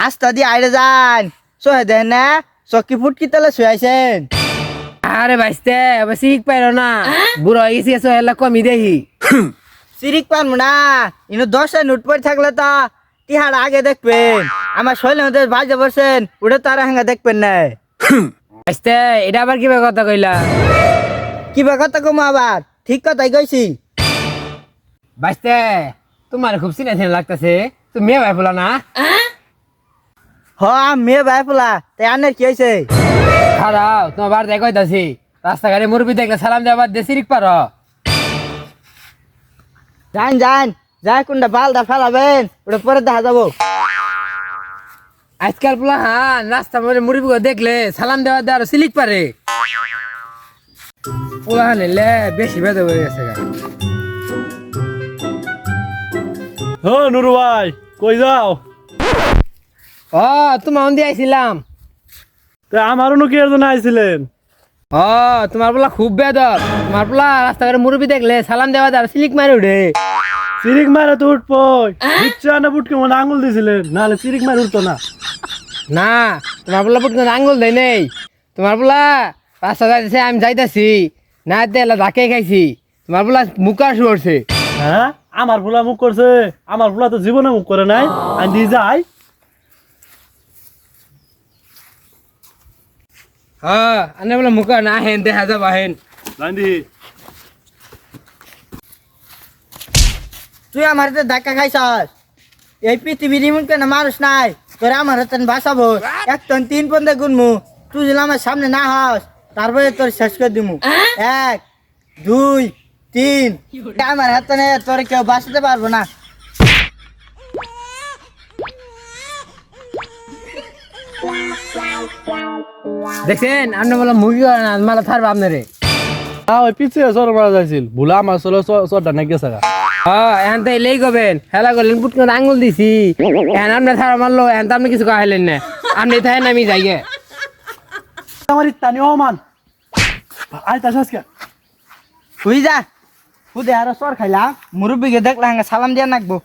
আস্তা দিয়ে আইরে যান সহে দেন না চকি ফুটকি তলে শুয়াইছেন। আরে বাইস্তে এবার শিখ পাইলো না বুড়ো হয়ে গেছি এসো এলা কমি দেখি সিরিক পারবো না ইনো 10 নোট পড়ে থাকলে তো তিহার আগে দেখবেন আমার শৈলের মধ্যে বাজে বসেন ওটা তারা হাঙ্গা দেখবেন না। বাইস্তে এটা আবার কিভাবে কথা কইলা? কিবা কথা কম আবার ঠিক কথাই কইছি। বাইস্তে তোমার খুব চিনা চিনা লাগতেছে, তুমি মেয়ে ভাই বলা না? হ মেয়ে ভাই পোলা তাই আনের কি হয়েছে? খারাও তোমার বাড়িতে কইতাছি রাস্তাঘাটে মুরবি দেখলে সালাম দেওয়ার দিয়ে সিরিক পারো। যান যান যাই কোনটা বালদা ফেলাবেন ওটা পরে দেখা যাবো। আজকাল পোলা হ্যাঁ রাস্তা মধ্যে মুরবি দেখলে সালাম দেওয়ার দিয়ে আরো সিলিক পারে। পোলা নিলে বেশি বেদে হয়ে গেছে গা। ও নুরু ভাই কই যাও? ও তোমার অন্দি আইছিলাম। তা আমারও কি এর জন্য আইছিলেন? ও তোমার পোলা খুব বেদর, তোমার পোলা রাস্তাঘাটে মুরবি দেখলে সালাম দেওয়া দিয়ে আরো সিলিক মারে উঠে। চিরিক মারে তো উঠবো ইচ্ছা না বুটকে মনে আঙুল দিছিলেন নাহলে চিরিক মারে উঠতো না। না তোমার পোলা পুটকে আঙ্গুল দেয় নেই, তোমার পোলা রাস্তা যাইতেছে আমি যাইতাছি না তেলা ধাকে খাইছি, তোমার পোলা মুখা শুরছে। হ্যাঁ আমার ফুলা মুখ করছে? আমার ফুলা তো জীবনে মুখ করে নাই। আমি দিয়ে যাই। হ্যাঁ আনে বলে মুখা না হেন দেখা যাবা হেন। গান্ধী তুই আমার হাতে ধাক্কা খাইছস, এই পৃথিবীর এমন কেন মানুষ নাই তোরে আমার হাতে বাঁচাবো। 1 টন 3 পন্দে গুনমু, তুই যদি আমার সামনে না হস তারপরে তোর শেষ করে দিমু। 1 2 3 আমার হাতে নে তোরে কেউ বাঁচাতে পারবো না। দেখছেন আপনি বলে মুখি করে না মালা থারবা আপনারে। ওই পিছিয়ে সর মারা যাইছিল ভুলা আমার চলো চরটা নাকি গেছে গা। হ্যাঁ এখন তো এলেই করবেন হেলা করলেন পুটকে আঙ্গুল দিছি এখন আপনি থারা মারলো এখন তো আপনি কিছু খাইলেন না, আপনি থাকেন আমি যাই গে। আমার ইত্যানি অমান আয় তা শেষ কে তুই যা খুদে আরো সর খাইলা মুরব্বীকে দেখলে সালাম দিয়া নাকবো।